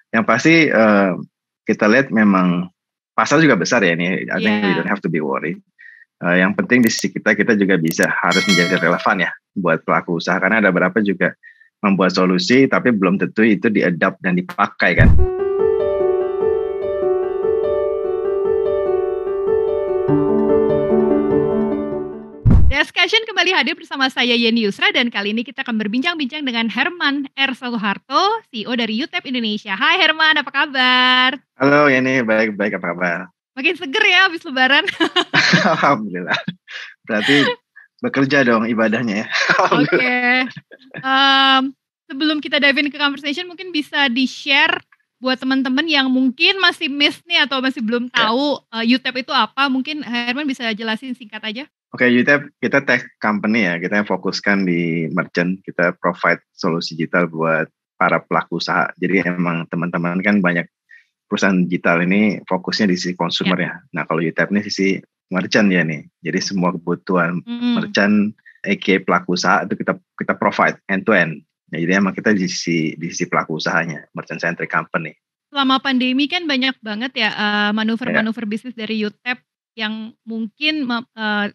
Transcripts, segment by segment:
Yang pasti kita lihat memang pasar juga besar ya ini. I think we don't have to be worried. Yang penting di sisi kita juga bisa harus menjadi relevan ya buat pelaku usaha, karena ada beberapa juga membuat solusi tapi belum tentu itu di-adapt dan dipakai kan. Discussion kembali hadir bersama saya Yeni Yusra, dan kali ini kita akan berbincang-bincang dengan Herman R. Soeharto, CEO dari UTEP Indonesia. Hai Herman, apa kabar? Halo Yeni, baik-baik, apa kabar? Makin seger ya habis lebaran. Alhamdulillah. Berarti bekerja dong ibadahnya ya. Oke. Sebelum kita dive in ke conversation, mungkin bisa di-share buat teman-teman yang mungkin masih miss nih atau masih belum tahu UTEP itu apa. Mungkin Herman bisa jelasin singkat aja. Oke, UTEP kita tech company ya, kita fokuskan di merchant, kita provide solusi digital buat para pelaku usaha. Jadi emang teman-teman kan banyak perusahaan digital ini fokusnya di sisi consumer ya. Nah kalau UTEP ini sisi merchant ya nih. Jadi semua kebutuhan merchant, aka pelaku usaha itu kita provide end to end. Nah, jadi emang kita di sisi pelaku usahanya, merchant centric company. Selama pandemi kan banyak banget ya manuver-manuver bisnis dari UTEP yang mungkin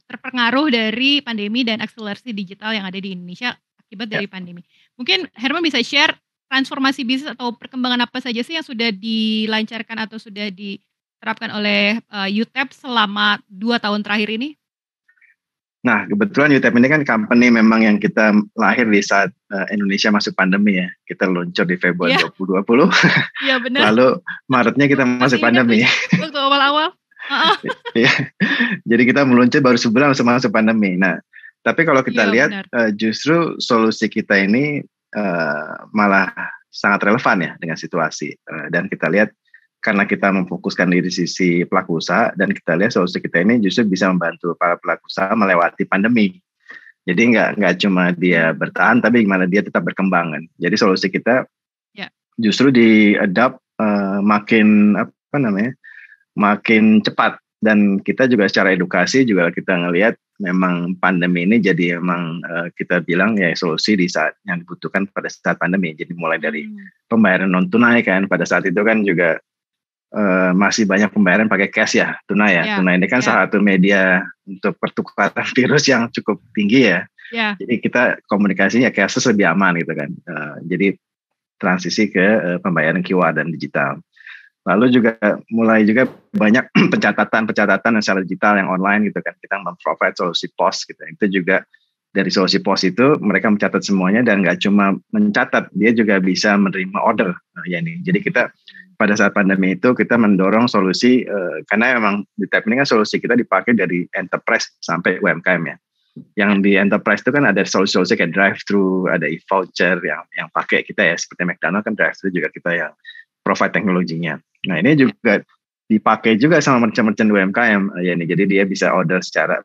terpengaruh dari pandemi dan akselerasi digital yang ada di Indonesia akibat dari pandemi. Mungkin Herman bisa share transformasi bisnis atau perkembangan apa saja sih yang sudah dilancarkan atau sudah diterapkan oleh UTEP selama 2 tahun terakhir ini? Nah, kebetulan UTEP ini kan company memang yang kita lahir di saat Indonesia masuk pandemi ya. Kita luncur di Februari 2020. Iya benar. Lalu Maretnya kita masuk pandemi. Waktu awal-awal. Jadi kita meluncur baru sebulan masuk pandemi. Nah, tapi kalau kita lihat justru solusi kita ini malah sangat relevan ya dengan situasi. Dan kita lihat karena kita memfokuskan diri sisi pelaku usaha dan kita lihat solusi kita ini justru bisa membantu para pelaku usaha melewati pandemi. Jadi nggak cuma dia bertahan, tapi gimana dia tetap berkembang kan. Jadi solusi kita justru di-adapt makin cepat, dan kita juga secara edukasi juga kita ngelihat memang pandemi ini jadi memang kita bilang ya solusi di saat yang dibutuhkan pada saat pandemi. Jadi mulai dari pembayaran non tunai kan, pada saat itu kan juga masih banyak pembayaran pakai cash ya, tunai ya. Tunai ini kan salah satu media untuk pertukaran virus yang cukup tinggi ya. Jadi kita komunikasinya cashless lebih aman gitu kan. Jadi transisi ke pembayaran QR dan digital. Lalu juga mulai juga banyak pencatatan yang secara digital yang online gitu kan. Kita memprovide solusi POS gitu. Itu juga dari solusi POS itu mereka mencatat semuanya dan nggak cuma mencatat, dia juga bisa menerima order. Ya nih. Jadi kita pada saat pandemi itu kita mendorong solusi karena memang di UTEP ini kan solusi kita dipakai dari enterprise sampai UMKM ya. Yang di enterprise itu kan ada solusi-solusi kayak drive-thru, ada e-voucher yang pakai kita ya, seperti McDonald kan drive-thru juga kita yang provide teknologinya. Nah ini juga dipakai juga sama merchant-merchant UMKM ya nih. Jadi dia bisa order secara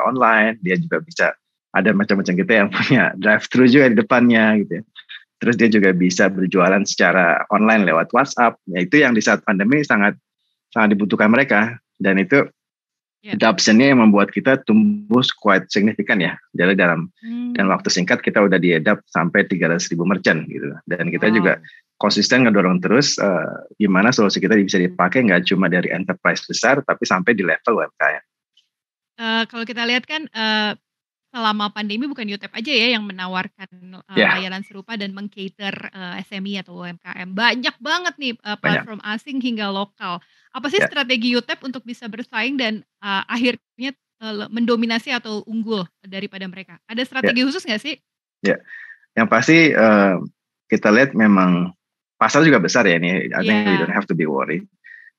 online, dia juga bisa ada macam-macam kita yang punya drive-thru juga di depannya gitu ya. Terus dia juga bisa berjualan secara online lewat WhatsApp. Ya itu yang di saat pandemi sangat dibutuhkan mereka, dan itu adoption-nya yang membuat kita tumbuh quite signifikan ya. Jadi dalam waktu singkat kita udah di-adapt sampai 300,000 merchant gitu. Dan kita juga konsisten ngedorong terus gimana solusi kita bisa dipakai nggak cuma dari enterprise besar tapi sampai di level UMKM. Kalau kita lihat kan selama pandemi bukan UTEP aja ya yang menawarkan layanan serupa dan meng-cater SME atau UMKM. Banyak banget nih platform asing hingga lokal. Apa sih strategi UTEP untuk bisa bersaing dan akhirnya mendominasi atau unggul daripada mereka? Ada strategi khusus nggak sih? Ya, yang pasti kita lihat memang pasar juga besar ya ini. I think we don't have to be worried.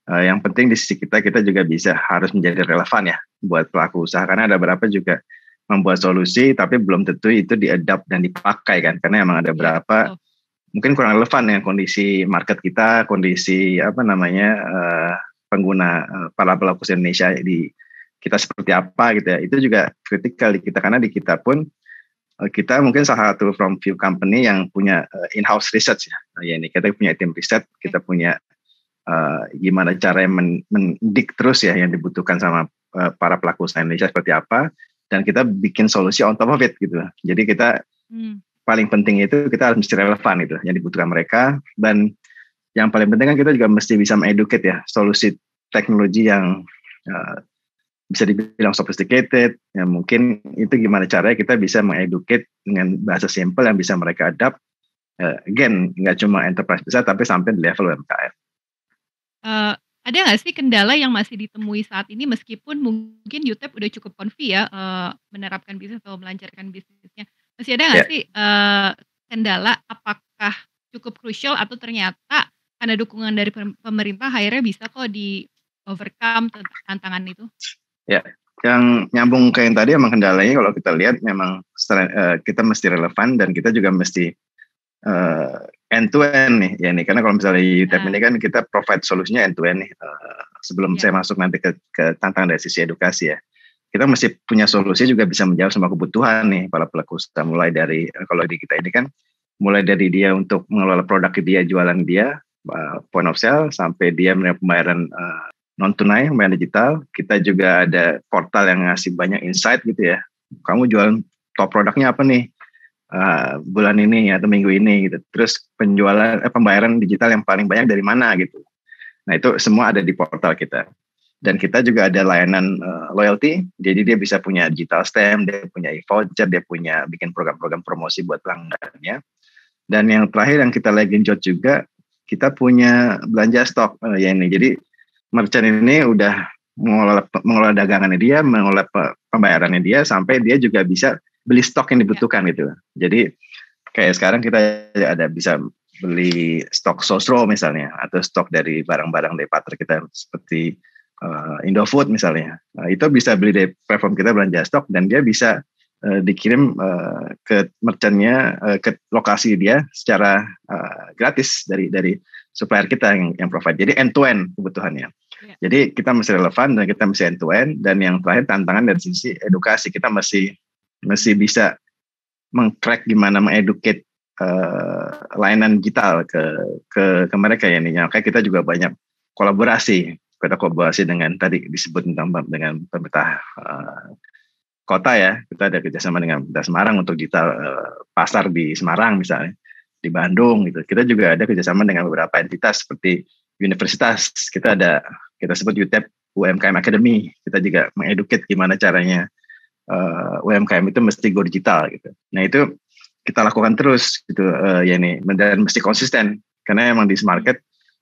Yang penting di sisi kita juga bisa harus menjadi relevan ya buat pelaku usaha, karena ada beberapa juga membuat solusi tapi belum tentu itu di-adapt dan dipakai kan, karena emang ada beberapa mungkin kurang relevan dengan kondisi market kita, kondisi pengguna para pelaku usaha Indonesia di kita seperti apa gitu ya. Itu juga kritikal di kita, karena di kita pun kita mungkin salah satu from few company yang punya in-house research ya. Ya ini kita punya tim riset, kita punya gimana cara mendik terus ya yang dibutuhkan sama para pelaku usaha Indonesia seperti apa, dan kita bikin solusi on top of it gitu. Jadi kita paling penting itu kita harus mesti relevan gitu yang dibutuhkan mereka, dan yang paling penting kan kita juga mesti bisa mengeducate ya, solusi teknologi yang bisa dibilang sophisticated, ya mungkin itu gimana caranya kita bisa mengeducate dengan bahasa simple yang bisa mereka adapt. Again, nggak cuma enterprise besar, tapi sampai di level UMKM. Ada nggak sih kendala yang masih ditemui saat ini meskipun mungkin UTEP udah cukup konfi ya menerapkan bisnis atau melancarkan bisnisnya. Masih ada nggak sih kendala apakah cukup krusial atau ternyata karena dukungan dari pemerintah akhirnya bisa kok di overcome tantangan itu? Ya, yang nyambung ke yang tadi emang kendalanya kalau kita lihat memang kita mesti relevan dan kita juga mesti end to end nih ya nih, karena kalau misalnya UTEP ini kan kita provide solusinya end to end nih. Sebelum saya masuk nanti ke tantangan dari sisi edukasi ya, kita mesti punya solusi juga bisa menjawab semua kebutuhan nih para pelaku usaha, mulai dari kalau di kita ini kan mulai dari dia untuk mengelola produk dia, jualan dia, point of sale, sampai dia menerima pembayaran non tunai, pembayaran digital. Kita juga ada portal yang ngasih banyak insight gitu ya. Kamu jualan top produknya apa nih bulan ini atau minggu ini gitu. Terus pembayaran digital yang paling banyak dari mana gitu. Nah itu semua ada di portal kita. Dan kita juga ada layanan loyalty, jadi dia bisa punya digital stamp, dia punya e-voucher, dia punya bikin program-program promosi buat pelanggannya. Dan yang terakhir yang kita lagi genjot juga, kita punya belanja stok ya ini. Jadi merchant ini udah mengelola dagangannya dia, mengelola pembayarannya dia, sampai dia juga bisa beli stok yang dibutuhkan gitu. Jadi kayak sekarang kita ada bisa beli stok Sosro misalnya, atau stok dari barang-barang dari partner kita seperti Indofood misalnya. Itu bisa beli dari platform kita belanja stok dan dia bisa dikirim ke merchantnya, ke lokasi dia secara gratis dari supplier kita yang provide. Jadi end to end kebutuhannya. Jadi kita mesti relevan dan kita mesti end to end. Dan yang terakhir tantangan dari sisi edukasi, kita mesti bisa meng-crack gimana mengeducate layanan digital ke mereka ya nih. Makanya kita juga banyak kolaborasi dengan tadi disebut dengan pemerintah kota ya. Kita ada kerjasama dengan pemerintah Semarang untuk digital pasar di Semarang misalnya, di Bandung gitu. Kita juga ada kerjasama dengan beberapa entitas seperti universitas. Kita sebut UTEP UMKM Academy. Kita juga mengeducate gimana caranya UMKM itu mesti go digital gitu. Nah itu kita lakukan terus gitu ya nih, dan mesti konsisten karena emang di market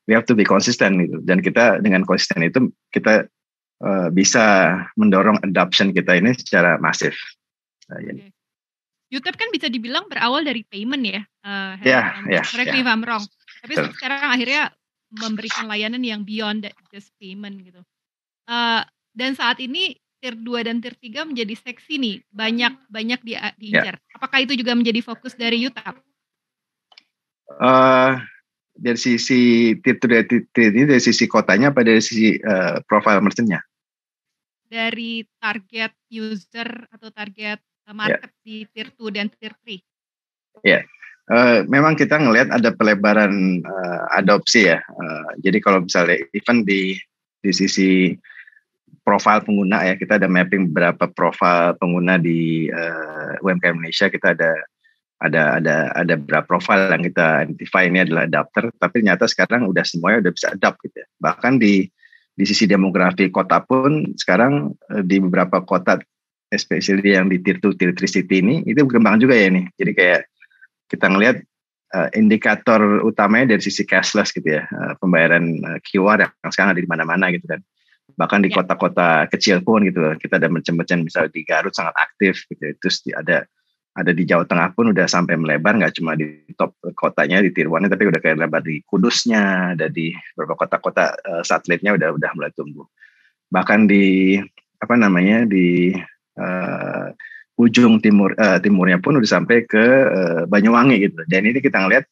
we have to be konsisten gitu. Dan kita dengan konsisten itu kita bisa mendorong adoption kita ini secara masif. UTEP kan bisa dibilang berawal dari payment ya. Correct me if I'm wrong. Tapi sekarang akhirnya memberikan layanan yang beyond just payment gitu. Dan saat ini Tier 2 dan Tier 3 menjadi seksi nih, banyak diincar. Apakah itu juga menjadi fokus dari UTEP? Dari sisi Tier 2 dan Tier 3 ini dari sisi kotanya apa dari sisi profile merchant-nya? Dari target user atau target market di Tier 2 dan Tier 3? Memang kita ngelihat ada pelebaran adopsi ya. Jadi kalau misalnya even di sisi profil pengguna ya, kita ada mapping beberapa profil pengguna di UMKM Indonesia. Kita ada beberapa profil yang kita identify ini adalah adapter, tapi ternyata sekarang semuanya udah bisa adapt gitu ya. Bahkan di sisi demografi kota pun sekarang di beberapa kota, especially yang di Tier 2, Tier 3 city ini, itu berkembang juga ya nih. Jadi kayak kita ngelihat indikator utamanya dari sisi cashless gitu ya, pembayaran QR yang sekarang ada di mana-mana gitu kan. Bahkan di kota-kota kecil pun gitu, kita ada merchant-merchant misalnya di Garut sangat aktif gitu. Terus ada di Jawa Tengah pun udah sampai melebar, nggak cuma di top kotanya di Tier 1, tapi udah kayak lebar di Kudusnya, ada di beberapa kota-kota satelitnya udah mulai tumbuh. Bahkan di ujung timurnya pun udah sampai ke Banyuwangi gitu. Dan ini kita ngelihat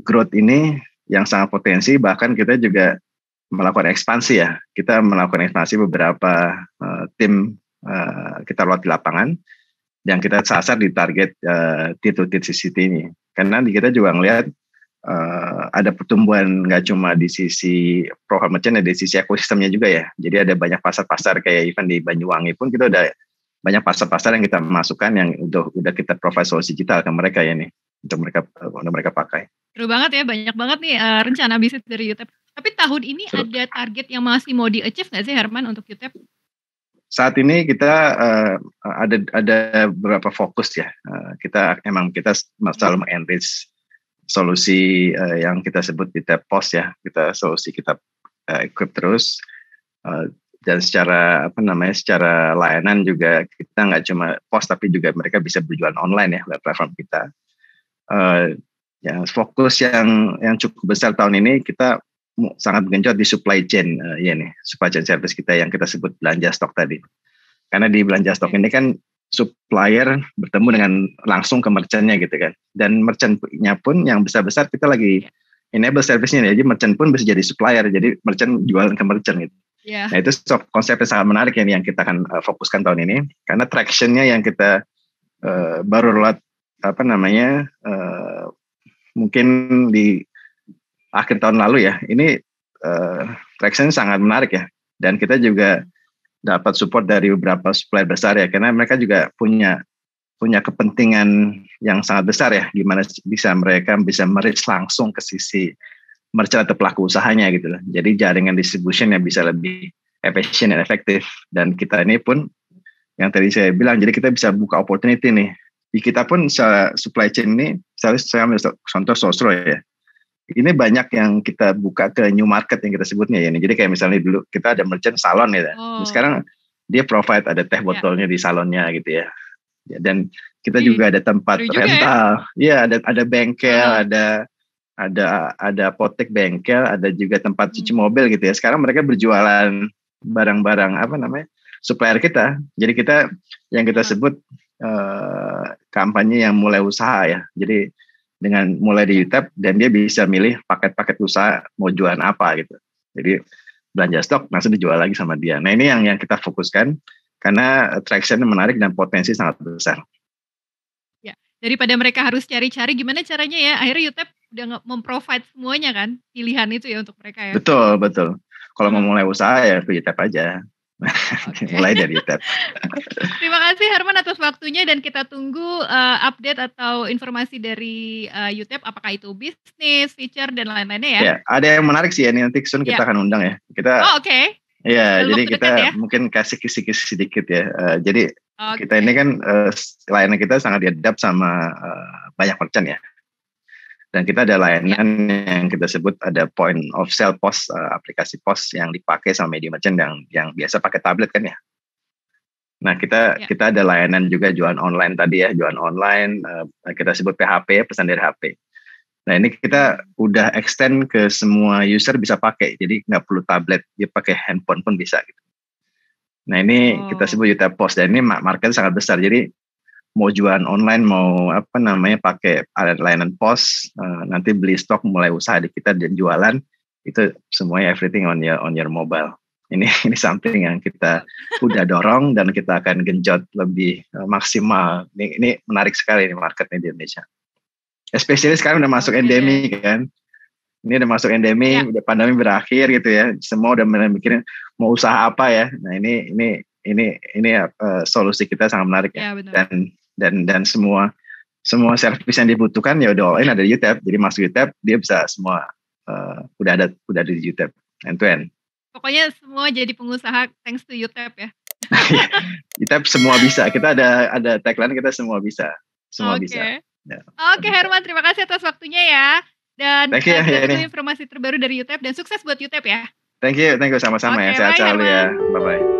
growth ini yang sangat potensi. Bahkan kita juga melakukan ekspansi ya. Kita melakukan ekspansi beberapa tim kita lewat di lapangan yang kita sasar di target Tier 2 Tier 3 city ini. Karena kita juga ngelihat ada pertumbuhan nggak cuma di sisi profile merchant, ada di sisi ekosistemnya juga ya. Jadi ada banyak pasar-pasar kayak even di Banyuwangi pun kita ada banyak pasar-pasar yang kita masukkan yang udah kita provide solusi digital ke mereka ya nih, untuk mereka pakai. Seru banget ya, banyak banget nih, rencana bisnis dari UTEP. Tapi tahun ini Seru. ada target yang masih mau di-achieve nggak sih Herman untuk UTEP? Saat ini kita ada beberapa fokus ya. Kita selalu enrich solusi yang kita sebut di UTEP POS ya. Solusi kita equip terus. Dan secara secara layanan juga kita nggak cuma POS tapi juga mereka bisa berjualan online ya lewat platform kita. Fokus yang cukup besar tahun ini kita sangat genjot di supply chain supply chain service kita yang kita sebut belanja stok tadi. Karena di belanja stok ini kan supplier bertemu dengan langsung ke merchant-nya gitu kan. Dan merchant-nya pun yang besar-besar kita lagi enable service-nya, jadi merchant pun bisa jadi supplier, jadi merchant jualan ke merchant gitu. Yeah. Nah itu konsep yang sangat menarik yang kita akan fokuskan tahun ini, karena traction-nya yang kita baru rollout mungkin di akhir tahun lalu ya, ini traction sangat menarik ya, dan kita juga dapat support dari beberapa supplier besar ya, karena mereka juga punya kepentingan yang sangat besar ya, gimana mereka bisa merich langsung ke sisi merchant atau pelaku usahanya gitu loh. Jadi jaringan distribution yang bisa lebih efisien dan efektif. Dan kita ini pun yang tadi saya bilang, jadi kita bisa buka opportunity nih. Di kita pun supply chain ini, saya ambil contoh Sosro ya. Ini banyak yang kita buka ke new market yang kita sebutnya ya. Jadi kayak misalnya dulu kita ada merchant salon ya. Sekarang dia provide ada teh botolnya di salonnya gitu ya. Dan kita juga ada tempat rental. Ya, ada bengkel, ada apotek bengkel, ada juga tempat cuci mobil gitu ya. Sekarang mereka berjualan barang-barang supplier kita. Jadi kita yang kita sebut kampanye yang mulai usaha ya. Jadi dengan mulai di UTEP dan dia bisa milih paket-paket usaha mau jualan apa gitu. Jadi belanja stok langsung dijual lagi sama dia. Nah ini yang kita fokuskan karena traction menarik dan potensi sangat besar. Ya, daripada mereka harus cari-cari gimana caranya ya, akhirnya UTEP udah memprovide semuanya kan, pilihan itu ya untuk mereka ya. Betul. Kalau mau mulai usaha ya ke UTEP aja. Okay. Mulai dari UTEP. Terima kasih Herman atas waktunya dan kita tunggu update atau informasi dari UTEP, apakah itu bisnis, feature dan lain-lainnya ya. Ya, ada yang menarik sih ya, nanti soon kita akan undang ya. Oke. Ya, jadi kita mungkin kasih kisi-kisi sedikit ya. Jadi kita ini kan layanan kita sangat diadapt sama banyak merchant ya. Dan kita ada layanan yang kita sebut ada point of sale POS, aplikasi POS yang dipakai sama media merchant yang biasa pakai tablet kan ya. Nah kita ada layanan juga jualan online tadi ya, jualan online kita sebut PHP, pesan dari HP. Nah ini kita udah extend ke semua user bisa pakai, jadi nggak perlu tablet, dia pakai handphone pun bisa gitu. Nah ini kita sebut UTEP POS dan ini market sangat besar, jadi mau jualan online, mau pakai layanan POS, nanti beli stok, mulai usaha di kita dan jualan, itu semuanya everything on your mobile. Ini something yang kita udah dorong dan kita akan genjot lebih maksimal. Ini menarik sekali ini marketnya di Indonesia. Especially sekarang udah masuk endemi kan. Ini udah masuk endemi, udah pandemi berakhir gitu ya. Semua udah mikirin mau usaha apa ya. Nah ini solusi kita sangat menarik ya. Dan semua servis yang dibutuhkan ya udah all in ada di UTEP. Jadi masuk UTEP dia bisa semua udah ada di UTEP end to end. Pokoknya semua jadi pengusaha thanks to UTEP ya. UTEP semua bisa. Kita ada tagline kita semua bisa. Semua bisa. Ya, Oke Herman, terima kasih atas waktunya ya. Dan kita tunggu informasi terbaru dari UTEP dan sukses buat UTEP ya. Thank you sama-sama ya. Sehat selalu ya. Bye-bye.